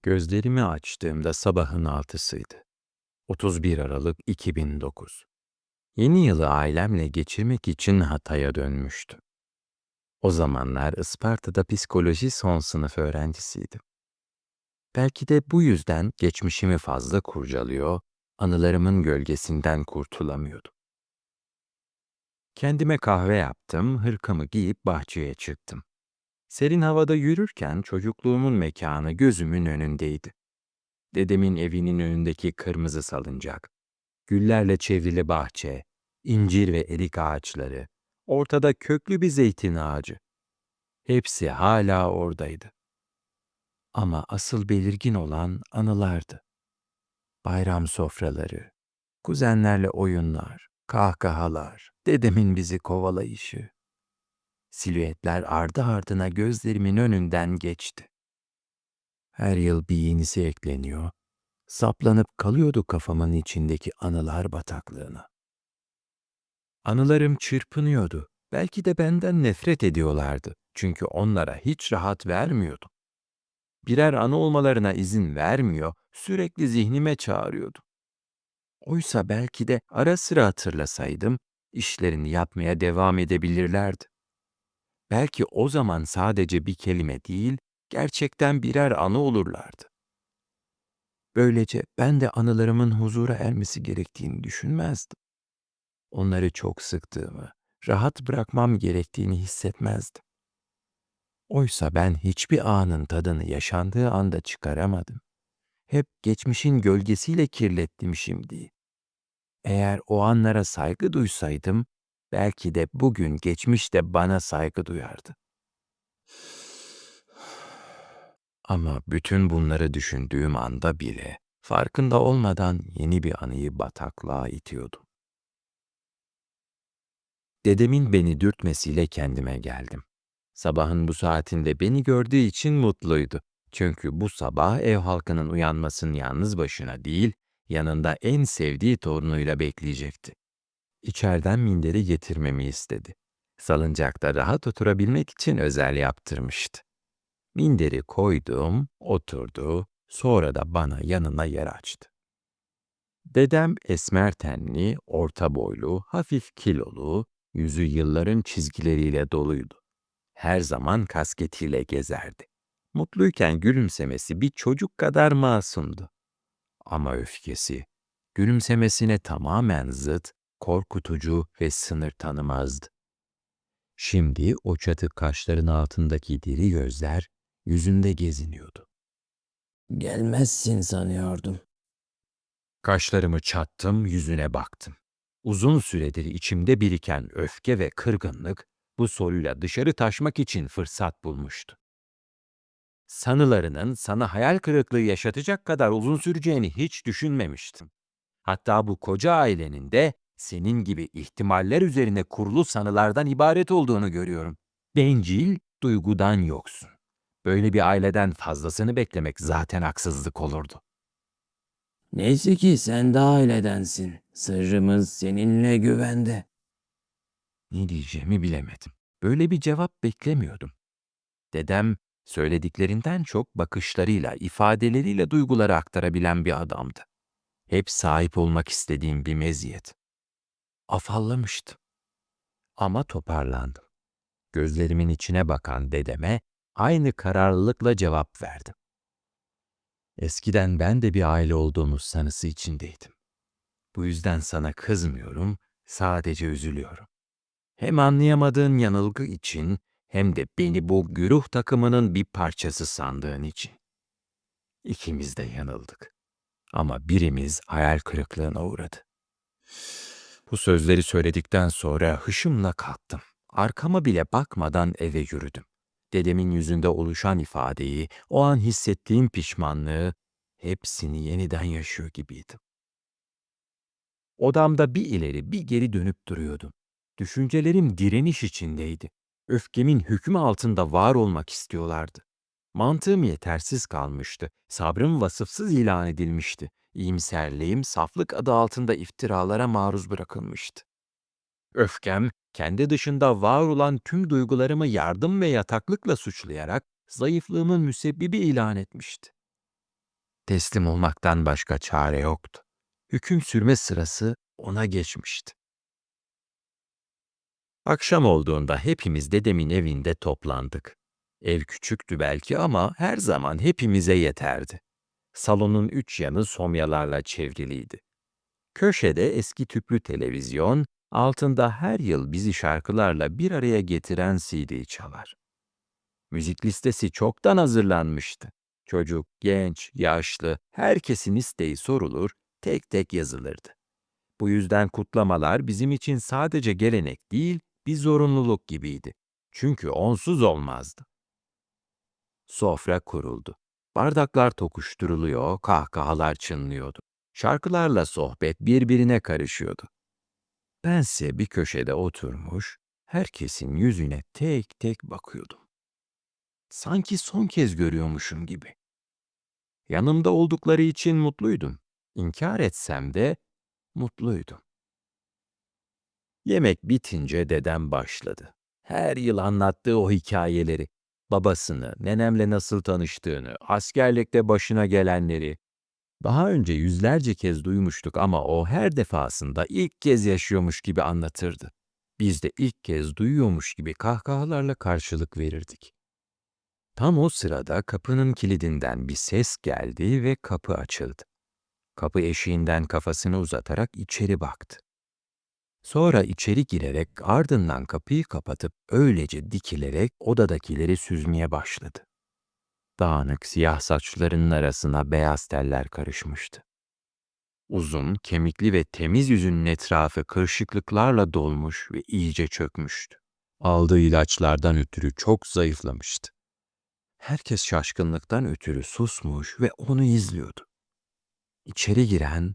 Gözlerimi açtığımda sabahın 6'sıydı. 31 Aralık 2009. Yeni yılı ailemle geçirmek için Hatay'a dönmüştüm. O zamanlar Isparta'da psikoloji son sınıf öğrencisiydim. Belki de bu yüzden geçmişimi fazla kurcalıyor, anılarımın gölgesinden kurtulamıyordum. Kendime kahve yaptım, hırkamı giyip bahçeye çıktım. Serin havada yürürken çocukluğumun mekanı gözümün önündeydi. Dedemin evinin önündeki kırmızı salıncak, güllerle çevrili bahçe, incir ve erik ağaçları, ortada köklü bir zeytin ağacı. Hepsi hala oradaydı. Ama asıl belirgin olan anılardı. Bayram sofraları, kuzenlerle oyunlar, kahkahalar, dedemin bizi kovalayışı. Silüetler ardı ardına gözlerimin önünden geçti. Her yıl bir yenisi ekleniyor, saplanıp kalıyordu kafamın içindeki anılar bataklığına. Anılarım çırpınıyordu. Belki de benden nefret ediyorlardı. Çünkü onlara hiç rahat vermiyordum. Birer anı olmalarına izin vermiyor, sürekli zihnime çağırıyordum. Oysa belki de ara sıra hatırlasaydım, işlerini yapmaya devam edebilirlerdi. Belki o zaman sadece bir kelime değil, gerçekten birer anı olurlardı. Böylece ben de anılarımın huzura ermesi gerektiğini düşünmezdim. Onları çok sıktığımı, rahat bırakmam gerektiğini hissetmezdim. Oysa ben hiçbir anın tadını yaşandığı anda çıkaramadım. Hep geçmişin gölgesiyle kirlettim şimdiyi. Eğer o anlara saygı duysaydım, belki de bugün geçmiş de bana saygı duyardı. Ama bütün bunları düşündüğüm anda bile, farkında olmadan yeni bir anıyı bataklığa itiyordum. Dedemin beni dürtmesiyle kendime geldim. Sabahın bu saatinde beni gördüğü için mutluydu. Çünkü bu sabah ev halkının uyanmasını yalnız başına değil, yanında en sevdiği torunuyla bekleyecekti. İçeriden minderi getirmemi istedi. Salıncakta rahat oturabilmek için özel yaptırmıştı. Minderi koydum, oturdu, sonra da bana yanına yer açtı. Dedem esmer tenli, orta boylu, hafif kilolu, yüzü yılların çizgileriyle doluydu. Her zaman kasketiyle gezerdi. Mutluyken gülümsemesi bir çocuk kadar masumdu. Ama öfkesi, gülümsemesine tamamen zıt, korkutucu ve sınır tanımazdı. Şimdi o çatık kaşların altındaki diri gözler yüzünde geziniyordu. Gelmezsin sanıyordum. Kaşlarımı çattım, yüzüne baktım. Uzun süredir içimde biriken öfke ve kırgınlık bu soruyla dışarı taşmak için fırsat bulmuştu. Sanılarının sana hayal kırıklığı yaşatacak kadar uzun süreceğini hiç düşünmemiştim. Hatta bu koca ailenin de senin gibi ihtimaller üzerine kurulu sanılardan ibaret olduğunu görüyorum. Bencil, duygudan yoksun. Böyle bir aileden fazlasını beklemek zaten haksızlık olurdu. Neyse ki sen de ailedensin. Sırrımız seninle güvende. Ne diyeceğimi bilemedim. Böyle bir cevap beklemiyordum. Dedem söylediklerinden çok bakışlarıyla, ifadeleriyle duyguları aktarabilen bir adamdı. Hep sahip olmak istediğim bir meziyet. Afallamıştım. Ama toparlandım. Gözlerimin içine bakan dedeme aynı kararlılıkla cevap verdim. Eskiden ben de bir aile olduğumuz sanısı içindeydim. Bu yüzden sana kızmıyorum, sadece üzülüyorum. Hem anlayamadığın yanılgı için hem de beni bu güruh takımının bir parçası sandığın için. İkimiz de yanıldık. Ama birimiz hayal kırıklığına uğradı. Bu sözleri söyledikten sonra hışımla kalktım. Arkama bile bakmadan eve yürüdüm. Dedemin yüzünde oluşan ifadeyi, o an hissettiğim pişmanlığı, hepsini yeniden yaşıyor gibiydim. Odamda bir ileri bir geri dönüp duruyordum. Düşüncelerim direniş içindeydi. Öfkemin hükmü altında var olmak istiyorlardı. Mantığım yetersiz kalmıştı. Sabrım vasıfsız ilan edilmişti. İyimserliğim saflık adı altında iftiralara maruz bırakılmıştı. Öfkem, kendi dışında var olan tüm duygularımı yardım ve yataklıkla suçlayarak zayıflığımın müsebbibi ilan etmişti. Teslim olmaktan başka çare yoktu. Hüküm sürme sırası ona geçmişti. Akşam olduğunda hepimiz dedemin evinde toplandık. Ev küçüktü belki ama her zaman hepimize yeterdi. Salonun 3 yanı somyalarla çevriliydi. Köşede eski tüplü televizyon, altında her yıl bizi şarkılarla bir araya getiren CD çalar. Müzik listesi çoktan hazırlanmıştı. Çocuk, genç, yaşlı, herkesin isteği sorulur, tek tek yazılırdı. Bu yüzden kutlamalar bizim için sadece gelenek değil, bir zorunluluk gibiydi. Çünkü onsuz olmazdı. Sofra kuruldu. Bardaklar tokuşturuluyor, kahkahalar çınlıyordu. Şarkılarla sohbet birbirine karışıyordu. Bense bir köşede oturmuş, herkesin yüzüne tek tek bakıyordum. Sanki son kez görüyormuşum gibi. Yanımda oldukları için mutluydum. İnkar etsem de mutluydum. Yemek bitince dedem başladı. Her yıl anlattığı o hikayeleri, babasını, nenemle nasıl tanıştığını, askerlikte başına gelenleri. Daha önce yüzlerce kez duymuştuk ama o her defasında ilk kez yaşıyormuş gibi anlatırdı. Biz de ilk kez duyuyormuş gibi kahkahalarla karşılık verirdik. Tam o sırada kapının kilidinden bir ses geldi ve kapı açıldı. Kapı eşiğinden kafasını uzatarak içeri baktı. Sonra içeri girerek ardından kapıyı kapatıp öylece dikilerek odadakileri süzmeye başladı. Dağınık siyah saçlarının arasına beyaz teller karışmıştı. Uzun, kemikli ve temiz yüzünün etrafı kırışıklıklarla dolmuş ve iyice çökmüştü. Aldığı ilaçlardan ötürü çok zayıflamıştı. Herkes şaşkınlıktan ötürü susmuş ve onu izliyordu. İçeri giren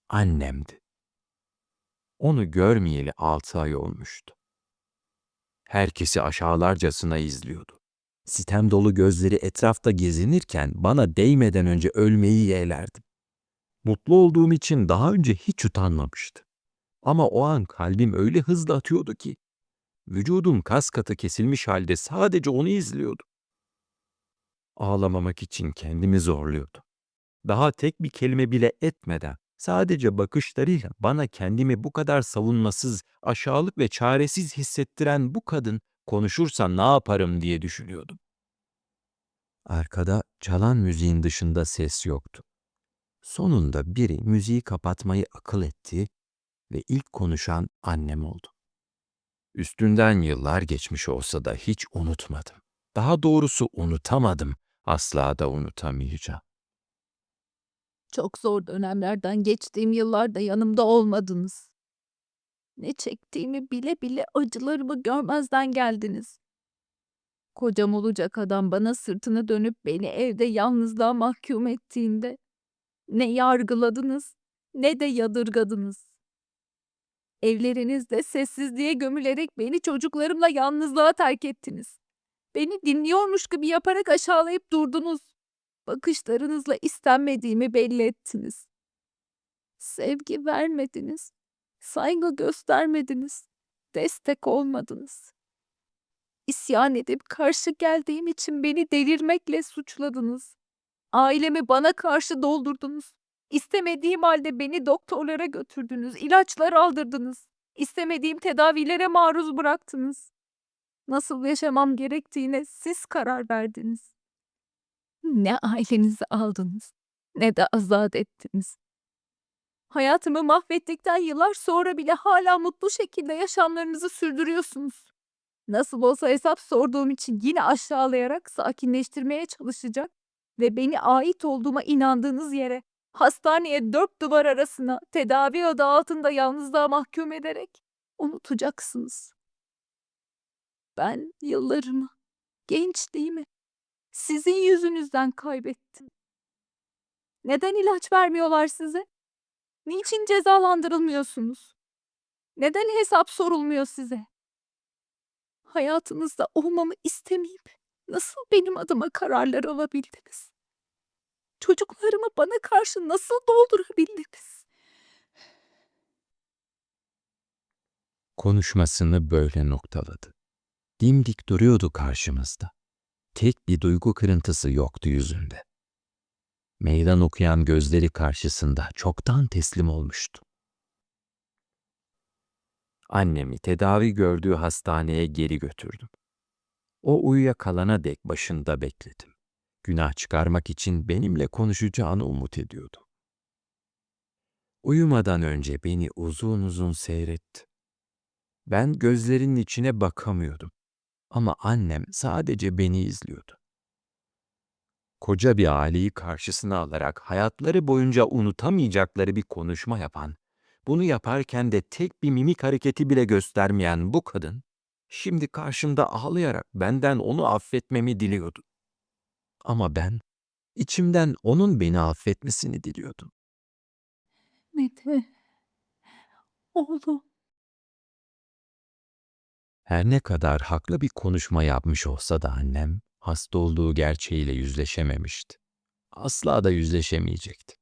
annemdi. Onu görmeyeli 6 ay olmuştu. Herkesi aşağılarcasına izliyordu. Sitem dolu gözleri etrafta gezinirken bana değmeden önce ölmeyi yeğlerdim. Mutlu olduğum için daha önce hiç utanmamıştı. Ama o an kalbim öyle hızlı atıyordu ki, vücudum kas katı kesilmiş halde sadece onu izliyordum. Ağlamamak için kendimi zorluyordum. Daha tek bir kelime bile etmeden, sadece bakışlarıyla bana kendimi bu kadar savunmasız, aşağılık ve çaresiz hissettiren bu kadın konuşursa ne yaparım diye düşünüyordum. Arkada çalan müziğin dışında ses yoktu. Sonunda biri müziği kapatmayı akıl etti ve ilk konuşan annem oldu. Üstünden yıllar geçmiş olsa da hiç unutmadım. Daha doğrusu unutamadım, asla da unutamayacağım. Çok zor dönemlerden geçtiğim yıllarda yanımda olmadınız. Ne çektiğimi bile bile acılarımı görmezden geldiniz. Kocam olacak adam bana sırtını dönüp beni evde yalnızlığa mahkum ettiğinde ne yargıladınız ne de yadırgadınız. Evlerinizde sessizliğe gömülerek beni çocuklarımla yalnızlığa terk ettiniz. Beni dinliyormuş gibi yaparak aşağılayıp durdunuz. Bakışlarınızla istenmediğimi belli ettiniz. Sevgi vermediniz, saygı göstermediniz, destek olmadınız. İsyan edip karşı geldiğim için beni delirmekle suçladınız. Ailemi bana karşı doldurdunuz. İstemediğim halde beni doktorlara götürdünüz, ilaçlar aldırdınız. İstemediğim tedavilere maruz bıraktınız. Nasıl yaşamam gerektiğine siz karar verdiniz. Ne ailenizi aldınız, ne de azat ettiniz. Hayatımı mahvettikten yıllar sonra bile hala mutlu şekilde yaşamlarınızı sürdürüyorsunuz. Nasıl olsa hesap sorduğum için yine aşağılayarak sakinleştirmeye çalışacak ve beni ait olduğuma inandığınız yere, hastaneye 4 duvar arasına, tedavi adı altında yalnızlığa mahkum ederek unutacaksınız. Ben yıllarımı, gençliğimi sizin yüzünüzden kaybettim. Neden ilaç vermiyorlar size? Niçin cezalandırılmıyorsunuz? Neden hesap sorulmuyor size? Hayatınızda olmamı istemeyip nasıl benim adıma kararlar alabildiniz? Çocuklarımı bana karşı nasıl doldurabildiniz? Konuşmasını böyle noktaladı. Dimdik duruyordu karşımızda. Tek bir duygu kırıntısı yoktu yüzünde. Meydan okuyan gözleri karşısında çoktan teslim olmuştu. Annemi tedavi gördüğü hastaneye geri götürdüm. O uyuyakalana dek başında bekledim. Günah çıkarmak için benimle konuşacağını umut ediyordum. Uyumadan önce beni uzun uzun seyretti. Ben gözlerinin içine bakamıyordum. Ama annem sadece beni izliyordu. Koca bir aileyi karşısına alarak hayatları boyunca unutamayacakları bir konuşma yapan, bunu yaparken de tek bir mimik hareketi bile göstermeyen bu kadın, şimdi karşımda ağlayarak benden onu affetmemi diliyordu. Ama ben içimden onun beni affetmesini diliyordum. Mete, oğlum. Her ne kadar haklı bir konuşma yapmış olsa da annem, hasta olduğu gerçeğiyle yüzleşememişti. Asla da yüzleşemeyecekti.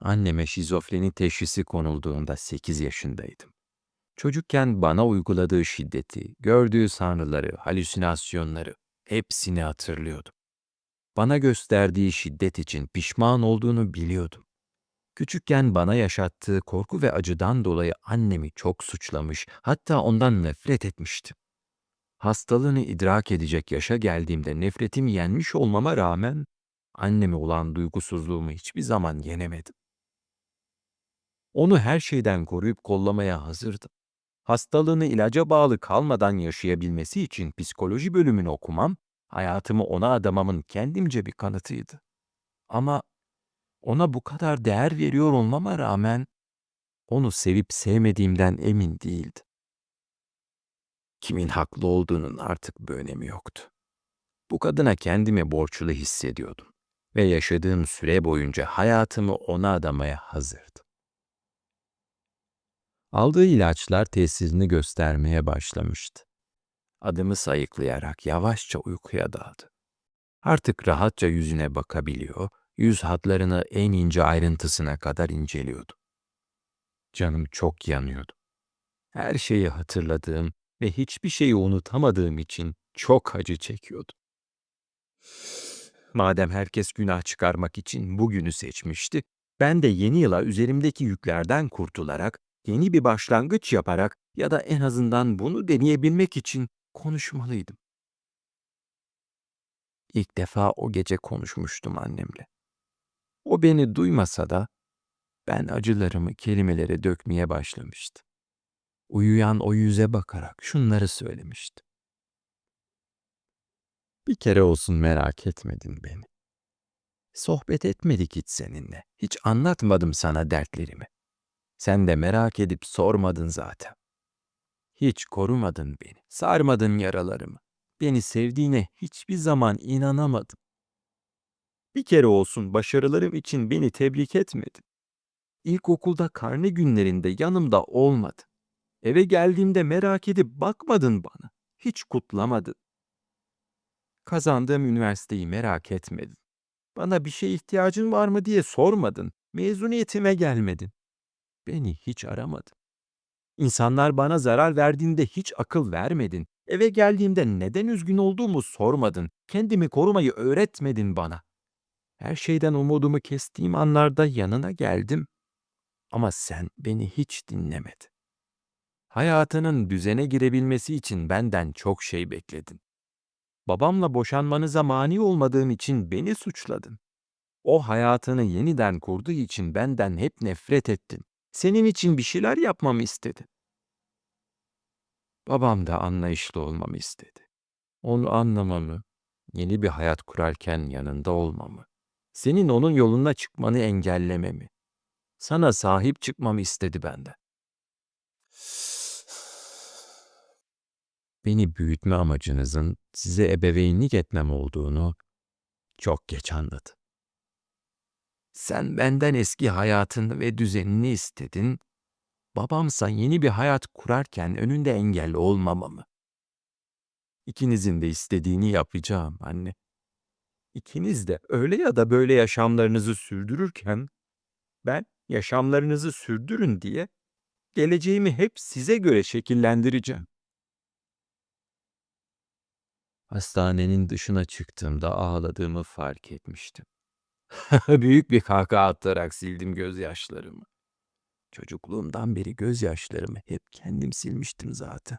Anneme şizofreni teşhisi konulduğunda 8 yaşındaydım. Çocukken bana uyguladığı şiddeti, gördüğü sanrıları, halüsinasyonları hepsini hatırlıyordum. Bana gösterdiği şiddet için pişman olduğunu biliyordum. Küçükken bana yaşattığı korku ve acıdan dolayı annemi çok suçlamış, hatta ondan nefret etmiştim. Hastalığını idrak edecek yaşa geldiğimde nefretimi yenmiş olmama rağmen anneme olan duygusuzluğumu hiçbir zaman yenemedim. Onu her şeyden koruyup kollamaya hazırdım. Hastalığını ilaca bağlı kalmadan yaşayabilmesi için psikoloji bölümünü okumam, hayatımı ona adamamın kendimce bir kanıtıydı. Ama ona bu kadar değer veriyor olmama rağmen onu sevip sevmediğimden emin değildim. Kimin haklı olduğunun artık bir önemi yoktu. Bu kadına kendimi borçlu hissediyordum ve yaşadığım süre boyunca hayatımı ona adamaya hazırdım. Aldığı ilaçlar tesirini göstermeye başlamıştı. Adımı sayıklayarak yavaşça uykuya daldı. Artık rahatça yüzüne bakabiliyor, yüz hatlarını en ince ayrıntısına kadar inceliyordu. Canım çok yanıyordu. Her şeyi hatırladığım ve hiçbir şeyi unutamadığım için çok acı çekiyordum. Madem herkes günah çıkarmak için bugünü seçmişti, ben de yeni yıla üzerimdeki yüklerden kurtularak, yeni bir başlangıç yaparak ya da en azından bunu deneyebilmek için konuşmalıydım. İlk defa o gece konuşmuştum annemle. O beni duymasa da ben acılarımı kelimelere dökmeye başlamıştım. Uyuyan o yüze bakarak şunları söylemiştim. Bir kere olsun merak etmedin beni. Sohbet etmedik hiç seninle. Hiç anlatmadım sana dertlerimi. Sen de merak edip sormadın zaten. Hiç korumadın beni, sarmadın yaralarımı. Beni sevdiğine hiçbir zaman inanamadım. Bir kere olsun başarılarım için beni tebrik etmedin. İlkokulda karne günlerinde yanımda olmadın. Eve geldiğimde merak edip bakmadın bana. Hiç kutlamadın. Kazandığım üniversiteyi merak etmedin. Bana bir şeye ihtiyacın var mı diye sormadın. Mezuniyetime gelmedin. Beni hiç aramadın. İnsanlar bana zarar verdiğinde hiç akıl vermedin. Eve geldiğimde neden üzgün olduğumu sormadın. Kendimi korumayı öğretmedin bana. Her şeyden umudumu kestiğim anlarda yanına geldim. Ama sen beni hiç dinlemedin. Hayatının düzene girebilmesi için benden çok şey bekledin. Babamla boşanmanıza mani olmadığım için beni suçladın. O hayatını yeniden kurduğu için benden hep nefret ettin. Senin için bir şeyler yapmamı istedin. Babam da anlayışlı olmamı istedi. Onu anlamamı, yeni bir hayat kurarken yanında olmamı, senin onun yoluna çıkmanı engellememi, sana sahip çıkmamı istedi benden. Beni büyütme amacınızın size ebeveynlik etmem olduğunu çok geç anladı. Sen benden eski hayatını ve düzenini istedin, babamsa yeni bir hayat kurarken önünde engel olmamamı. İkinizin de istediğini yapacağım anne. İkiniz de öyle ya da böyle yaşamlarınızı sürdürürken, ben yaşamlarınızı sürdürün diye geleceğimi hep size göre şekillendireceğim. Hastanenin dışına çıktığımda ağladığımı fark etmiştim. Büyük bir kahkaha atarak sildim gözyaşlarımı. Çocukluğumdan beri gözyaşlarımı hep kendim silmiştim zaten.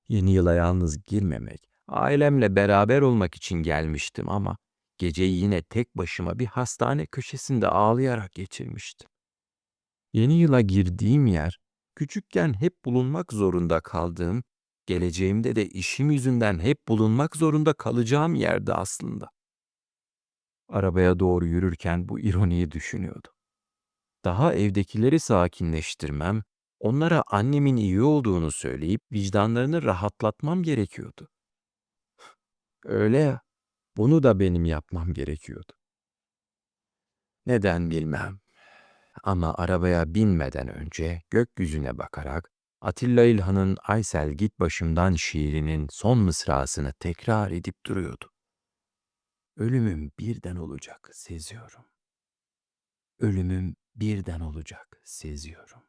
Yeni yıla yalnız girmemek, ailemle beraber olmak için gelmiştim ama geceyi yine tek başıma bir hastane köşesinde ağlayarak geçirmiştim. Yeni yıla girdiğim yer, küçükken hep bulunmak zorunda kaldığım, geleceğimde de işim yüzünden hep bulunmak zorunda kalacağım yerdi aslında. Arabaya doğru yürürken bu ironiyi düşünüyordum. Daha evdekileri sakinleştirmem, onlara annemin iyi olduğunu söyleyip vicdanlarını rahatlatmam gerekiyordu. Öyle ya, bunu da benim yapmam gerekiyordu. Neden bilmem. Ama arabaya binmeden önce gökyüzüne bakarak Atilla İlhan'ın Aysel Git Başımdan şiirinin son mısrasını tekrar edip duruyordu. Ölümüm birden olacak seziyorum. Ölümüm birden olacak seziyorum.